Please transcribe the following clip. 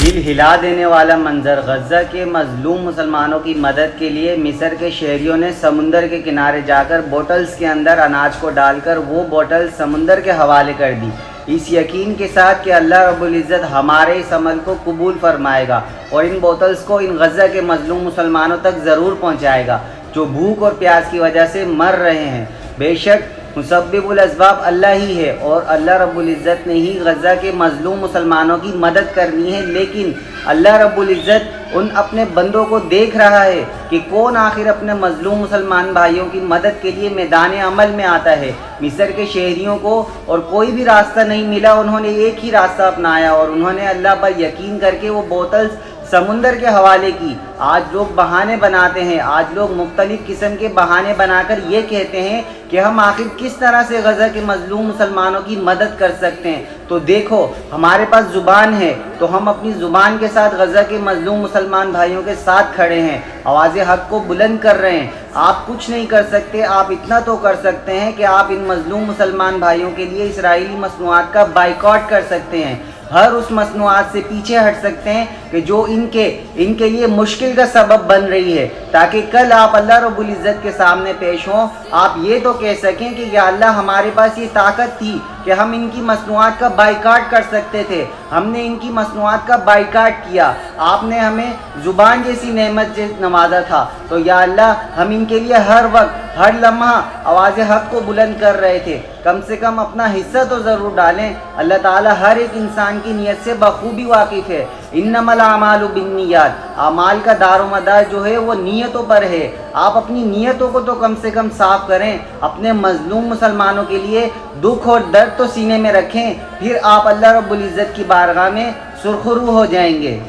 دل ہلا دینے والا منظر، غزہ کے مظلوم مسلمانوں کی مدد کے لیے مصر کے شہریوں نے سمندر کے کنارے جا کر بوٹلز کے اندر اناج کو ڈال کر وہ بوٹل سمندر کے حوالے کر دی، اس یقین کے ساتھ کہ اللہ رب العزت ہمارے اس عمل کو قبول فرمائے گا اور ان بوٹلز کو ان غزہ کے مظلوم مسلمانوں تک ضرور پہنچائے گا جو بھوک اور پیاس کی وجہ سے مر رہے ہیں۔ بے شک مسبب الاسباب اللہ ہی ہے اور اللہ رب العزت نے ہی غزہ کے مظلوم مسلمانوں کی مدد کرنی ہے، لیکن اللہ رب العزت ان اپنے بندوں کو دیکھ رہا ہے کہ کون آخر اپنے مظلوم مسلمان بھائیوں کی مدد کے لیے میدان عمل میں آتا ہے۔ مصر کے شہریوں کو اور کوئی بھی راستہ نہیں ملا، انہوں نے ایک ہی راستہ اپنایا اور انہوں نے اللہ پر یقین کر کے وہ بوتلز سمندر کے حوالے کی۔ آج لوگ بہانے بناتے ہیں، آج لوگ مختلف قسم کے بہانے بنا کر یہ کہتے ہیں کہ ہم آخر کس طرح سے غزہ کے مظلوم مسلمانوں کی مدد کر سکتے ہیں۔ تو دیکھو ہمارے پاس زبان ہے تو ہم اپنی زبان کے ساتھ غزہ کے مظلوم مسلمان بھائیوں کے ساتھ کھڑے ہیں، آواز حق کو بلند کر رہے ہیں۔ آپ کچھ نہیں کر سکتے، آپ اتنا تو کر سکتے ہیں کہ آپ ان مظلوم مسلمان بھائیوں کے لیے اسرائیلی مصنوعات کا بائیکاٹ کر سکتے ہیں، ہر اس مصنوعات سے پیچھے ہٹ سکتے ہیں کہ جو ان کے لیے مشکل کا سبب بن رہی ہے، تاکہ کل آپ اللہ رب العزت کے سامنے پیش ہوں، آپ یہ تو کہہ سکیں کہ یا اللہ ہمارے پاس یہ طاقت تھی کہ ہم ان کی مصنوعات کا بائیکاٹ کر سکتے تھے، ہم نے ان کی مصنوعات کا بائیکاٹ کیا، آپ نے ہمیں زبان جیسی نعمت سے نوازا تھا، تو یا اللہ ہم ان کے لیے ہر وقت ہر لمحہ آواز حق کو بلند کر رہے تھے، کم سے کم اپنا حصہ تو ضرور ڈالیں۔ اللہ تعالیٰ ہر ایک انسان کی نیت سے بخوبی واقف ہے۔ انما الاعمال بالنیات، اعمال کا دار و مدار جو ہے وہ نیتوں پر ہے۔ آپ اپنی نیتوں کو تو کم سے کم صاف کریں، اپنے مظلوم مسلمانوں کے لیے دکھ اور درد تو سینے میں رکھیں، پھر آپ اللہ رب العزت کی بارگاہ میں سرخرو ہو جائیں گے۔